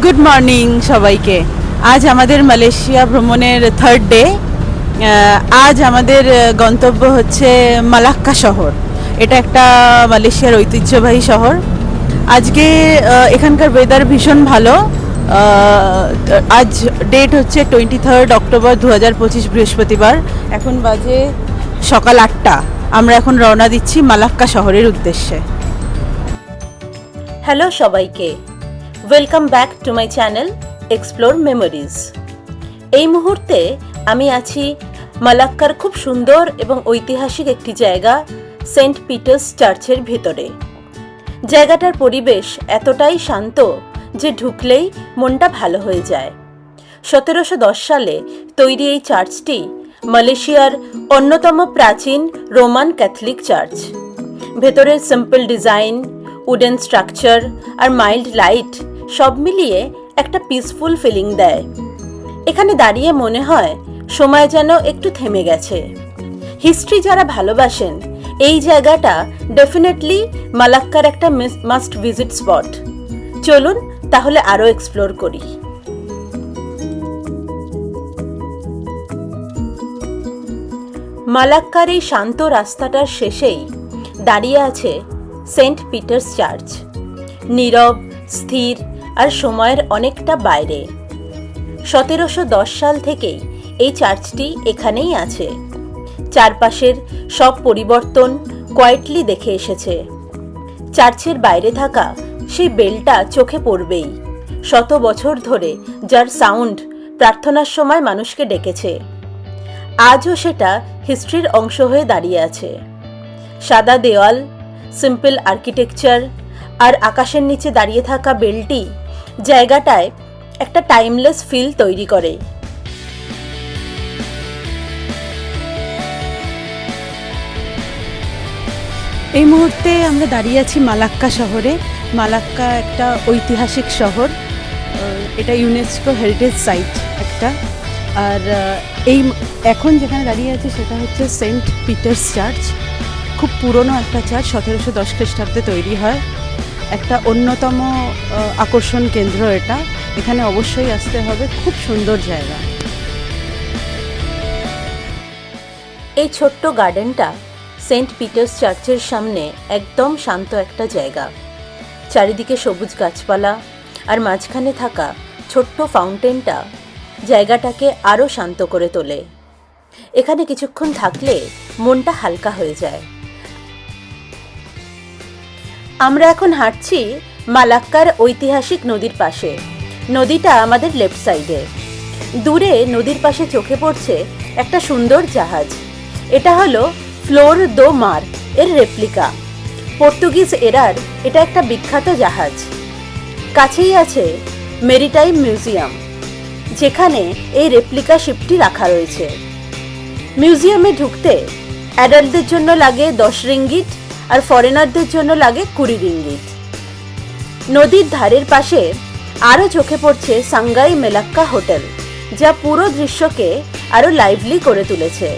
Good morning সবাইকে। আজ আমাদের মালয়েশিয়া ভ্রমণের থার্ড ডে। আজ আমাদের গন্তব্য হচ্ছে মালাক্কা শহর। এটা একটা মালয়েশিয়ার ঐতিহ্যবাহী শহর। আজকে এখানকার ওয়েদার ভীষণ ভালো। আজ ডেট হচ্ছে 23 অক্টোবর 2025 বৃহস্পতিবার। এখন বাজে সকাল 8টা। আমরা এখন রওনা দিচ্ছি মালাক্কা শহরের উদ্দেশ্যে। হ্যালো সবাইকে, welcome back to my channel explore memories. এই মুহূর্তে আমি আছি মালাক্কার খুব সুন্দর এবং ঐতিহাসিক একটি জায়গা সেন্ট পিটার্স চার্চের ভেতরে। জায়গাটার পরিবেশ এতটাই শান্ত যে ঢুকলেই মনটা ভালো হয়ে যায়। 1710 সালে তৈরি এই চার্চটি মালয়েশিয়ার অন্যতম প্রাচীন রোমান ক্যাথলিক চার্চ। ভেতরের সিম্পল ডিজাইন, উডেন স্ট্রাকচার আর মাইল্ড লাইট সব মিলিয়ে একটা পিসফুল ফিলিং দেয়। এখানে দাঁড়িয়ে মনে হয় সময় যেন একটু থেমে গেছে। হিস্ট্রি যারা ভালোবাসেন এই জায়গাটা ডেফিনেটলি মালাক্কার একটা মাস্ট ভিজিট স্পট। চলুন তাহলে আরও এক্সপ্লোর করি। মালাক্কার এই শান্ত রাস্তাটার শেষেই দাঁড়িয়ে আছে সেন্ট পিটার্স চার্চ। নীরব, স্থির আর সময়ের অনেকটা বাইরে। 1710 সাল থেকেই এই চার্চটি এখানেই আছে। চারপাশের সব পরিবর্তন কোয়াইটলি দেখে এসেছে। চার্চের বাইরে থাকা সেই বেলটা চোখে পড়বেই, শত বছর ধরে যার সাউন্ড প্রার্থনার সময় মানুষকে ডেকেছে। আজও সেটা হিস্ট্রির অংশ হয়ে দাঁড়িয়ে আছে। সাদা দেওয়াল, সিম্পল আর্কিটেকচার আর আকাশের নিচে দাঁড়িয়ে থাকা বেলটি জায়গাটায় একটা টাইমলেস ফিল তৈরি করে। এই মুহূর্তে আমরা দাঁড়িয়ে আছি মালাক্কা শহরে। মালাক্কা একটা ঐতিহাসিক শহর। এটা ইউনেস্কো হেরিটেজ সাইট একটা। আর এই এখন যেখানে দাঁড়িয়ে আছি সেটা হচ্ছে সেন্ট পিটার্স চার্চ। খুব পুরনো একটা চার্চ, 1710 খ্রিস্টাব্দে তৈরি হয়। একটা অন্যতম আকর্ষণ কেন্দ্র এটা। এখানে অবশ্যই আসতে হবে, খুব সুন্দর জায়গা। এই ছোট্ট গার্ডেনটা সেন্ট পিটার্স চার্চের সামনে একদম শান্ত একটা জায়গা। চারিদিকে সবুজ গাছপালা আর মাঝখানে থাকা ছোট্ট ফাউন্টেনটা জায়গাটাকে আরও শান্ত করে তোলে। এখানে কিছুক্ষণ থাকলে মনটা হালকা হয়ে যায়। আমরা এখন হাঁটছি মালাক্কার ঐতিহাসিক নদীর পাশে। নদীটা আমাদের লেফট সাইডে। দূরে নদীর পাশে চোখে পড়ছে একটা সুন্দর জাহাজ। এটা হলো ফ্লোর দো মার এর রেপ্লিকা। পর্তুগিজ এরার এটা একটা বিখ্যাত জাহাজ। কাছেই আছে মেরিটাইম মিউজিয়াম, যেখানে এই রেপ্লিকা শিপটি রাখা রয়েছে। মিউজিয়ামে ঢুকতে অ্যাডাল্টদের জন্য লাগে 10 রিঙ্গিট আর ফরেনারদের জন্য লাগে 20 রিঙ্গিট। নদীর ধারের পাশে আরও চোখে পড়ছে সাংগাই মেলাক্কা হোটেল, যা পুরো দৃশ্যকে আরও লাইভলি করে তুলেছে।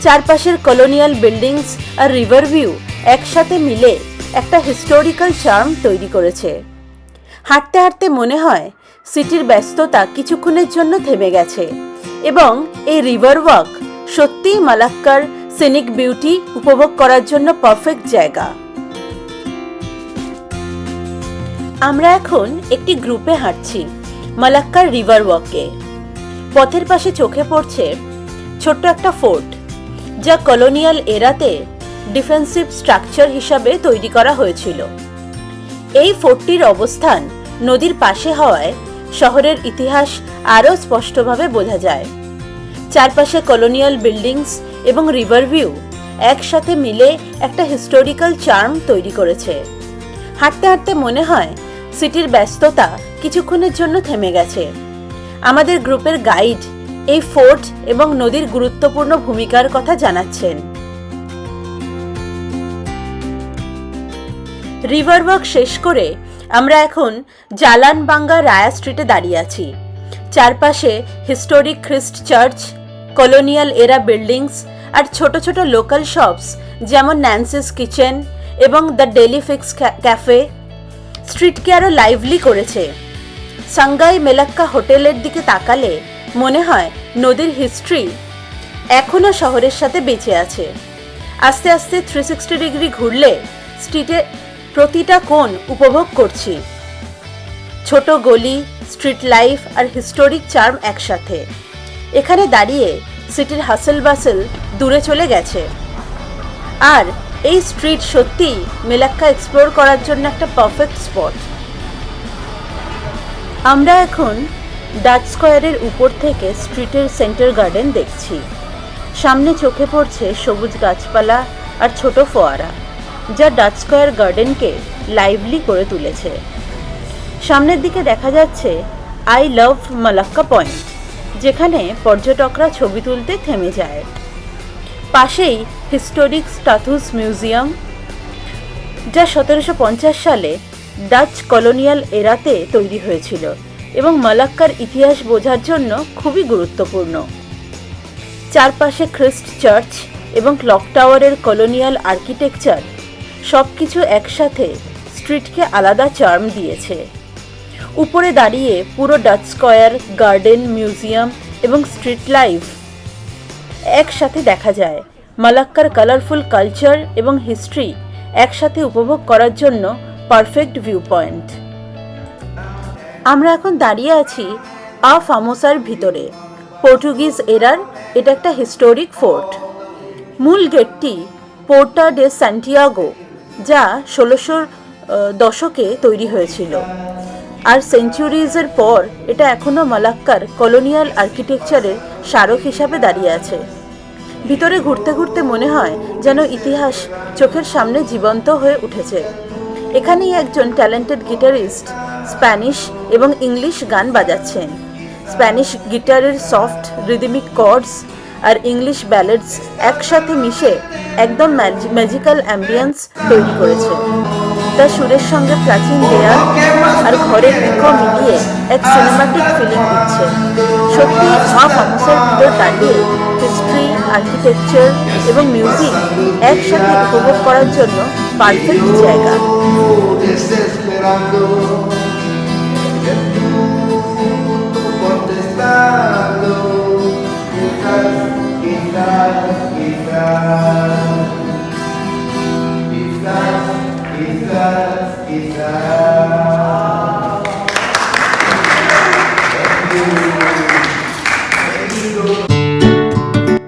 চারপাশের কলোনিয়াল বিল্ডিংস আর রিভার ভিউ একসাথে মিলে একটা হিস্টোরিক্যাল চার্ম তৈরি করেছে। হাঁটতে হাঁটতে মনে হয় সিটির ব্যস্ততা কিছুক্ষণের জন্য থেমে গেছে এবং এই রিভার ওয়াক সত্যিই মালাক্কার সিনিক বিউটি উপভোগ করার জন্য পারফেক্ট জায়গা। আমরা এখন একটি গ্রুপে হাঁটছি মালাক্কার রিভার ওয়াকে। পথের পাশে চোখে পড়ছে ছোট্ট একটা ফোর্ট, যা কলোনিয়াল এরাতে ডিফেন্সিভ স্ট্রাকচার হিসাবে তৈরি করা হয়েছিল। এই ফোর্টটির অবস্থান নদীর পাশে হওয়ায় শহরের ইতিহাস আরও স্পষ্টভাবে বোঝা যায়। চারপাশে কলোনিয়াল বিল্ডিংস এবং রিভার ভিউ একসাথে মিলে একটা হিস্টোরিক্যাল চার্ম তৈরি করেছে। হাঁটতে হাঁটতে মনে হয় সিটির ব্যস্ততা কিছুক্ষণের জন্য থেমে গেছে। আমাদের গ্রুপের গাইড এই ফোর্ট এবং নদীর গুরুত্বপূর্ণ ভূমিকার কথা জানাচ্ছেন। রিভার ওয়াক শেষ করে আমরা এখন জালান বাঙ্গা রায়া স্ট্রিটে দাঁড়িয়ে আছি। চারপাশে হিস্টোরিক খ্রিস্ট চার্চ, কলোনিয়াল এরা বিল্ডিংস আর ছোট ছোট লোকাল শপস যেমন ন্যান্সিস কিচেন এবং দ্য ডেলি ফিক্স ক্যাফে স্ট্রিটকে আরও লাইভলি করেছে। সাঙ্গাই মেলাক্কা হোটেলের দিকে তাকালে মনে হয় নদীর হিস্ট্রি এখনও শহরের সাথে বেঁচে আছে। আস্তে আস্তে 360 ডিগ্রি ঘুরলে স্ট্রিটের প্রতিটা কোণ উপভোগ করছি। ছোট গলি, স্ট্রিট লাইফ আর হিস্টোরিক চার্ম একসাথে। এখানে দাঁড়িয়ে সিটির হাসেল বাসেল দূরে চলে গেছে। আর এই স্ট্রিট সত্যিই মেলাক্কা এক্সপ্লোর করার জন্য একটা পারফেক্ট স্পট। আমরা এখন ডাচ স্কোয়ারের উপর থেকে স্ট্রিটের সেন্টার গার্ডেন দেখছি। সামনে চোখে পড়ছে সবুজ গাছপালা আর ছোট ফোয়ারা, যা ডাচ স্কোয়ার গার্ডেনকে লাইভলি করে তুলেছে। সামনের দিকে দেখা যাচ্ছে আই লাভ মালাক্কা পয়েন্ট, যেখানে পর্যটকরা ছবি তুলতে থেমে যায়। পাশেই হিস্টোরিক স্ট্যাথুস মিউজিয়াম, যা 1750 সালে ডাচ কলোনিয়াল এরাতে তৈরি হয়েছিল এবং মালাক্কার ইতিহাস বোঝার জন্য খুবই গুরুত্বপূর্ণ। চারপাশে খ্রিস্ট চার্চ এবং ক্লক টাওয়ারের কলোনিয়াল আর্কিটেকচার সব কিছু একসাথে স্ট্রিটকে আলাদা চার্ম দিয়েছে। উপরে দাঁড়িয়ে পুরো ডাচ স্কোয়ার, গার্ডেন, মিউজিয়াম এবং স্ট্রিট লাইফ একসাথে দেখা যায়। মালাক্কার কালারফুল কালচার এবং হিস্ট্রি একসাথে উপভোগ করার জন্য পারফেক্ট ভিউ পয়েন্ট। আমরা এখন দাঁড়িয়ে আছি আ ফামোসার ভিতরে। পর্তুগিজ এরার এটা একটা হিস্টোরিক ফোর্ট। মূল গেটটি পোর্টা ডে সান্টিয়াগো, যা 1600 দশকে তৈরি হয়েছিল। আর সেঞ্চুরিজের পর এটা এখনও মালাক্কার কলোনিয়াল আর্কিটেকচারের স্মারক হিসাবে দাঁড়িয়ে আছে। ভিতরে ঘুরতে ঘুরতে মনে হয় যেন ইতিহাস চোখের সামনে জীবন্ত হয়ে উঠেছে। এখানেই একজন ট্যালেন্টেড গিটারিস্ট স্প্যানিশ এবং ইংলিশ গান বাজাচ্ছেন। স্প্যানিশ গিটারের সফট রিদমিক কর্ডস আর ইংলিশ ব্যালেডস একসাথে মিশে একদম ম্যাজিক্যাল অ্যাম্বিয়েন্স তৈরি করেছে। তার সুরের সঙ্গে প্রাচীন দেয়াল আর ঘরের ইকো মিলিয়ে এক সিনেমাটিক ফিলিং দিচ্ছে। সত্যি ফামোসার ভিতর দাঁড়িয়ে হিস্ট্রি, আর্কিটেকচার এবং মিউজিক একসাথে উপভোগ করার জন্য পারফেক্ট জায়গা।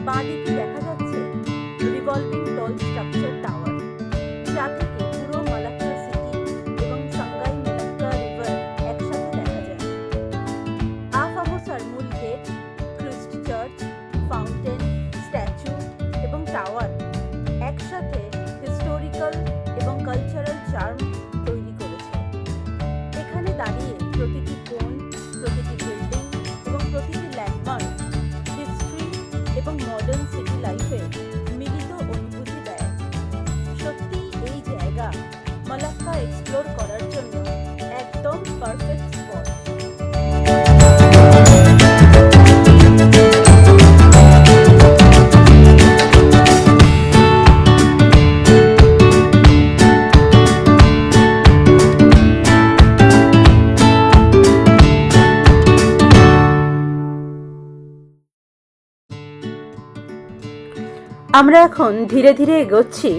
বাঁদিকে দেখা যাচ্ছে রিভলভিং টল স্ট্রাকচার টাওয়ার, যা থেকে পুরো মালাক্কা সিটি এবং সাঙ্গাই মেলাক্কা রিভার একসাথে দেখা যায়। আ ফামোসার মূল গেট, খ্রিস্ট চার্চ, ফাউন্টেন, স্ট্যাচু এবং টাওয়ার একসাথে হিস্টোরিক্যাল এবং কালচারাল চার্ম তৈরি করেছে। এখানে দাঁড়িয়ে প্রতিটি কোণ, প্রতিটি বিল্ডিং এবং প্রতিটি ল্যান্ডমার্ক হিস্ট্রি এবং মডার্ন সিটি লাইফের মিলিত অনুভূতি দেয়। সত্যি এই জায়গা মালাক্কা এক্সপ্লোর করার জন্য একদম পারফেক্ট স্পট। আমরা এখন ধীরে ধীরে এগোচ্ছি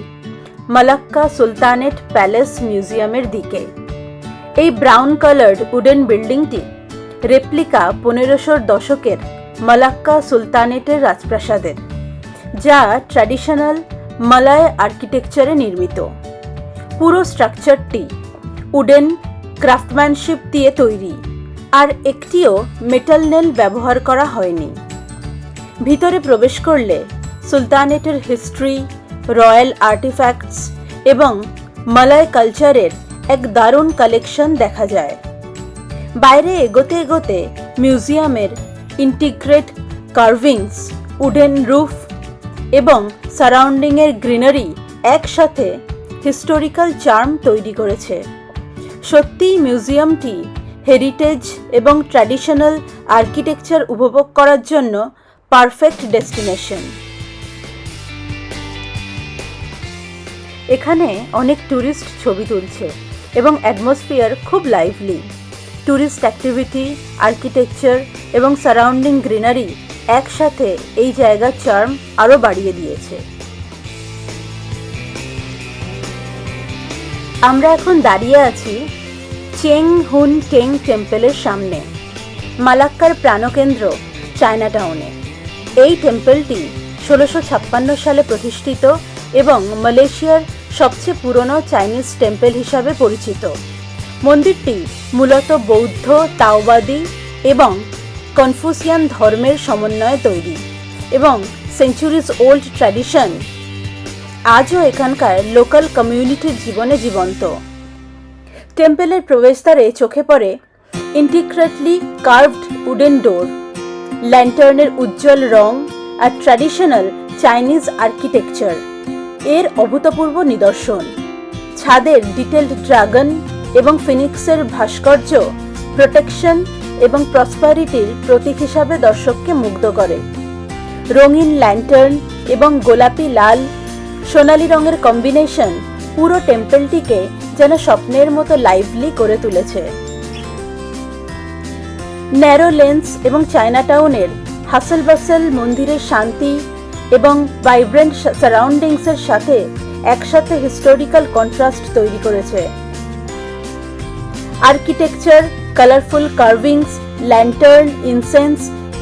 মালাক্কা সুলতানেট প্যালেস মিউজিয়ামের দিকে। এই ব্রাউন কালার্ড উডেন বিল্ডিংটি রেপ্লিকা 1500 দশকের মালাক্কা সুলতানেটের রাজপ্রাসাদের, যা ট্র্যাডিশনাল মালায় আর্কিটেকচারে নির্মিত। পুরো স্ট্রাকচারটি উডেন ক্রাফটম্যানশিপ দিয়ে তৈরি, আর একটিও মেটাল নেল ব্যবহার করা হয়নি। ভিতরে প্রবেশ করলে সুলতানেটের হিস্ট্রি, রয়্যাল আর্টিফ্যাক্টস এবং মালয় কালচারের এক দারুণ কালেকশন দেখা যায়। বাইরে এগোতে এগোতে মিউজিয়ামের ইন্টিগ্রেট কার্ভিংস, উডেন রুফ এবং সারাউন্ডিংয়ের গ্রিনারি একসাথে হিস্টোরিক্যাল চার্ম তৈরি করেছে। সত্যিই মিউজিয়ামটি হেরিটেজ এবং ট্র্যাডিশনাল আর্কিটেকচার উপভোগ করার জন্য পারফেক্ট ডেস্টিনেশন। এখানে অনেক ট্যুরিস্ট ছবি তুলছে এবং অ্যাটমসফিয়ার খুব লাইভলি। ট্যুরিস্ট অ্যাক্টিভিটি, আর্কিটেকচার এবং সারাউন্ডিং গ্রিনারি একসাথে এই জায়গার চার্ম আরও বাড়িয়ে দিয়েছে। আমরা এখন দাঁড়িয়ে আছি চেং হুন টেং টেম্পলের সামনে, মালাক্কার প্রাণকেন্দ্র চায়না টাউনে। এই টেম্পলটি 1656 সালে প্রতিষ্ঠিত এবং মালয়েশিয়ার সবচেয়ে পুরনো চাইনিজ টেম্পল হিসাবে পরিচিত। মন্দিরটি মূলত বৌদ্ধ, তাওবাদী এবং কনফুসিয়ান ধর্মের সমন্বয়ে তৈরি এবং সেঞ্চুরিজ ওল্ড ট্র্যাডিশন আজও এখানকার লোকাল কমিউনিটির জীবনে জীবন্ত। টেম্পলের প্রবেশদ্বারে চোখে পড়ে ইন্টিগ্রেটলি কার্ভড উডেন ডোর, ল্যান্টার্নের উজ্জ্বল রং আর ট্র্যাডিশনাল চাইনিজ আর্কিটেকচার এর অভূতপূর্ব নিদর্শন। ছাদের ডিটেলড ড্রাগন এবং ফিনিক্সের ভাস্কর্য প্রোটেকশন এবং প্রসপারিটির প্রতীক হিসাবে দর্শককে মুগ্ধ করে। রঙিন ল্যান্টার্ন এবং গোলাপি লাল সোনালি রঙের কম্বিনেশন পুরো টেম্পলটিকে যেন স্বপ্নের মতো লাইভলি করে তুলেছে। ন্যারো লেন্স এবং চায়না টাউনের হাসল বাসল মন্দিরের শান্তি এবং ভাইব্রেন্ট সারাউন্ডিংসের সাথে একসাথে হিস্টোরিক্যাল কন্ট্রাস্ট তৈরি করেছে। আর্কিটেকচার, কালারফুল কার্ভিংস, ল্যান্টার্ন, ইনসেন্স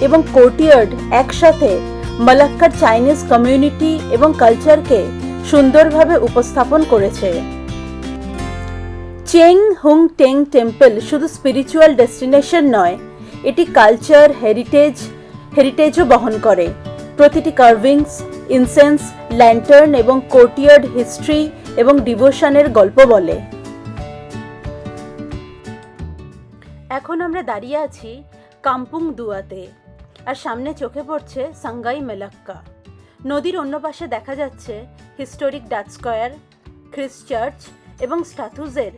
এবং কোর্টিয়ার্ড একসাথে মালাক্কার চাইনিজ কমিউনিটি এবং কালচারকে সুন্দরভাবে উপস্থাপন করেছে। চেং হুং টেং টেম্পল শুধু স্পিরিচুয়াল ডেস্টিনেশন নয়, এটি কালচার, হেরিটেজও বহন করে। প্রতিটি কার্ভিংস, ইনসেন্স, ল্যান্টার্ন এবং কোর্টিয়ার্ড হিস্ট্রি এবং ডিভোশনের গল্প বলে। এখন আমরা দাঁড়িয়ে আছি কাম্পুং দুয়াতে, আর সামনে চোখে পড়ছে সাংগাই মালাক্কা। নদীর অন্য পাশে দেখা যাচ্ছে হিস্টোরিক ডাচ স্কয়ার, খ্রিস্ট চার্চ এবং স্ট্যাচুজের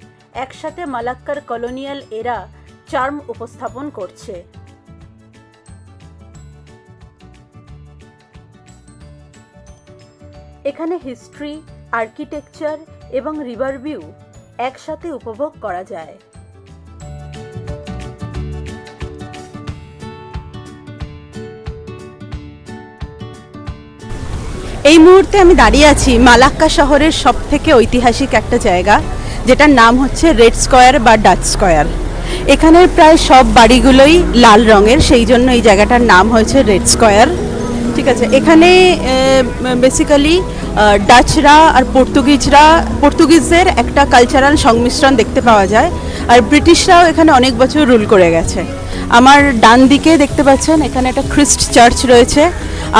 একসাথে মালাক্কার কলোনিয়াল এরা চার্ম উপস্থাপন করছে। এখানে হিস্ট্রি, আর্কিটেকচার এবং রিভার ভিউ একসাথে উপভোগ করা যায়। এই মুহূর্তে আমি দাঁড়িয়ে আছি মালাক্কা শহরের সবথেকে ঐতিহাসিক একটা জায়গা, যেটার নাম হচ্ছে রেড স্কয়ার বা ডাচ স্কয়ার। এখানের প্রায় সব বাড়িগুলোই লাল রঙের, সেই জন্য এই জায়গাটার নাম হয়েছে রেড স্কয়ার। ঠিক আছে, এখানে বেসিক্যালি ডাচরা আর পর্তুগিজদের একটা কালচারাল সংমিশ্রণ দেখতে পাওয়া যায়, আর ব্রিটিশরাও এখানে অনেক বছর রুল করে গেছে। আমার ডান দিকে দেখতে পাচ্ছেন এখানে একটা খ্রিস্ট চার্চ রয়েছে,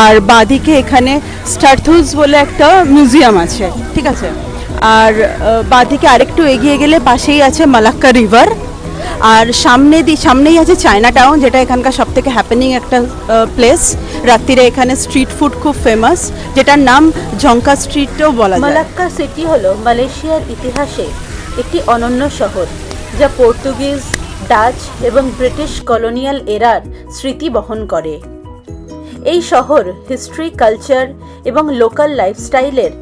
আর বাঁদিকে এখানে স্ট্যাচুজ বলে একটা মিউজিয়াম আছে। ঠিক আছে, আর বাঁদিকে আরেকটু এগিয়ে গেলে পাশেই আছে মালাক্কা রিভার, আর সামনেই আছে চায়না টাউন, যেটা এখানকার সবথেকে হ্যাপেনিং একটা প্লেস। রাত্রিরে এখানে স্ট্রিট ফুড খুব ফেমাস, যেটার নাম ঝঙ্কা স্ট্রিটও বলা যায়। মালাক্কা সিটি হলো মালয়েশিয়ার ইতিহাসে একটি অনন্য শহর, যা পর্তুগিজ, ডাচ এবং ব্রিটিশ কলোনিয়াল এরার স্মৃতি বহন করে। এই শহর হিস্ট্রি, কালচার এবং লোকাল লাইফস্টাইলের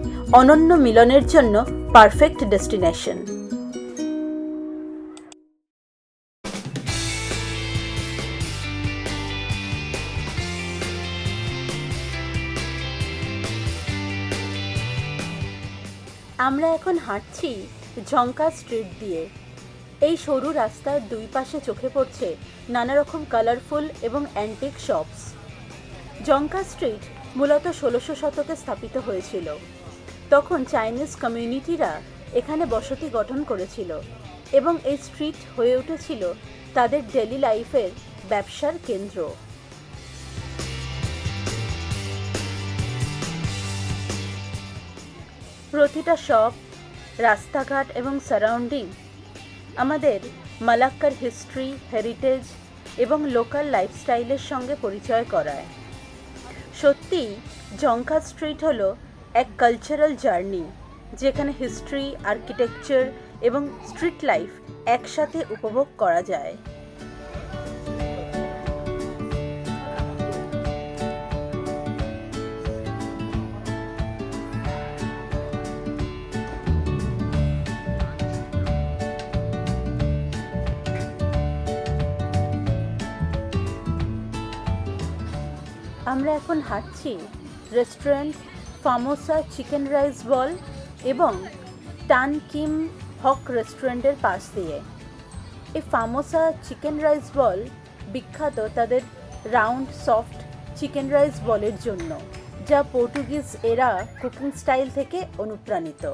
অনন্য মিলনের জন্য পারফেক্ট ডেস্টিনেশন। আমরা এখন হাঁটছি ঝঙ্কা স্ট্রিট দিয়ে। এই সরু রাস্তার দুই পাশে চোখে পড়ছে নানা রকম কালারফুল এবং অ্যান্টিক শপস। ঝঙ্কা স্ট্রিট মূলত 1600 শতকে স্থাপিত হয়েছিল। তখন চাইনিজ কমিউনিটিরা এখানে বসতি গঠন করেছিল এবং এই স্ট্রিট হয়ে উঠেছিল তাদের ডেলি লাইফের ব্যবসার কেন্দ্র। প্রতিটা শপ, রাস্তাঘাট এবং সারাউন্ডিং আমাদের মালাক্কার হিস্ট্রি, হেরিটেজ এবং লোকাল লাইফস্টাইলের সঙ্গে পরিচয় করায়। সত্যি ঝঙ্কা স্ট্রিট হলো এক কালচারাল জার্নি, যেখানে হিস্ট্রি, আর্কিটেকচার এবং স্ট্রিট লাইফ একসাথে উপভোগ করা যায়। আমরা এখন হাঁটছি রেস্টুরেন্ট ফামোসা চিকেন রাইস বল এবং টান কিম হক রেস্টুরেন্টের পাশ দিয়ে। এই ফামোসা চিকেন রাইস বল বিখ্যাত তাদের রাউন্ড সফট চিকেন রাইস বলের জন্য, যা পর্তুগিজ এরা কুকিং স্টাইল থেকে অনুপ্রাণিত।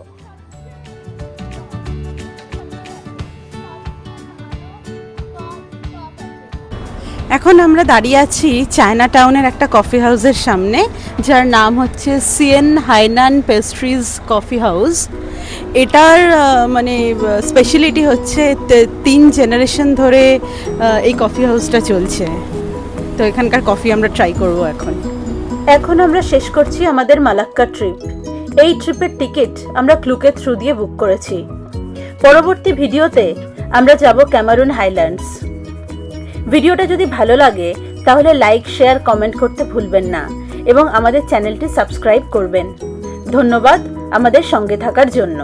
এখন আমরা দাঁড়িয়ে আছি চায়না টাউনের একটা কফি হাউসের সামনে, যার নাম হচ্ছে Hsien Hainan pastries coffee house. এটার মানে স্পেশালিটি হচ্ছে 3 জেনারেশন ধরে এই কফি হাউসটা চলছে। তো এখানকার কফি আমরা ট্রাই করব এখন। এখন আমরা শেষ করছি আমাদের মালাক্কা ট্রিপ। এই ট্রিপের টিকিট আমরা ক্লুকে থ্রু দিয়ে বুক করেছি। পরবর্তী ভিডিওতে আমরা যাব ক্যামারুন হাইল্যান্ডস। ভিডিওটা যদি ভালো লাগে তাহলে লাইক, শেয়ার, কমেন্ট করতে ভুলবেন না এবং আমাদের চ্যানেলটি সাবস্ক্রাইব করবেন। ধন্যবাদ আমাদের সঙ্গে থাকার জন্য।